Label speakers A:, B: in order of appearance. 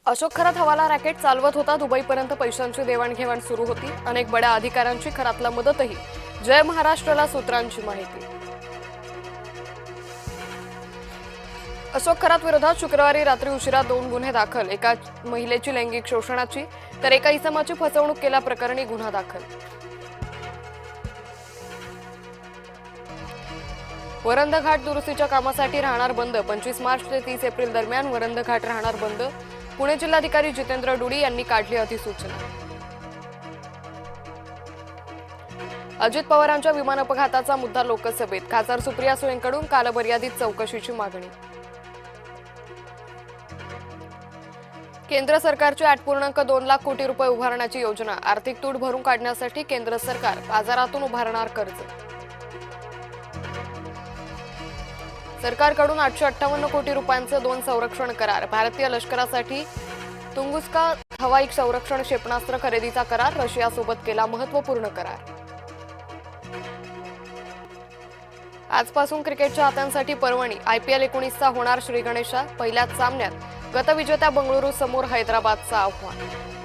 A: अशोक खरात हवाला रॅकेट चालवत होता. दुबईपर्यंत पैशांची देवाणघेवाण सुरू होती. अनेक बड्या अधिकाऱ्यांची खरातला मदतही. जय महाराष्ट्राला सूत्रांची माहिती. अशोक खरात विरोधात शुक्रवारी रात्री उशिरा 2 गुन्हे दाखल. एका महिलेची लैंगिक शोषणाची तर एका इसमाची फसवणूक केल्याप्रकरणी गुन्हा दाखल. वरंध घाट दुरुस्तीच्या कामासाठी राहणार बंद. 25 मार्च ते 30 एप्रिल दरम्यान वरंध घाट राहणार बंद. पुणे जिल्हाधिकारी जितेंद्र डुडी यांनी काढली अधिसूचना. अजित पवारांच्या विमान अपघाताचा मुद्दा लोकसभेत. खासदार सुप्रिया सुळेंकडून कालमर्यादित चौकशीची मागणी. केंद्र सरकारची 8.2 लाख कोटी रुपये उभारण्याची योजना. आर्थिक तूट भरून काढण्यासाठी केंद्र सरकार बाजारातून उभारणार कर्ज. सरकारकडून 858 कोटी रुपयांचे 2 संरक्षण करार. भारतीय लष्करासाठी तुंगुस्का हवाई संरक्षण क्षेपणास्त्र खरेदीचा करार. रशियासोबत केला महत्त्वपूर्ण करार. आजपासून क्रिकेटच्या हातांसाठी पर्वणी. IPL 19चा होणार श्रीगणेशा. पहिल्याच सामन्यात गतविजेत्या बंगळुरू समोर हैदराबादचं आव्हान.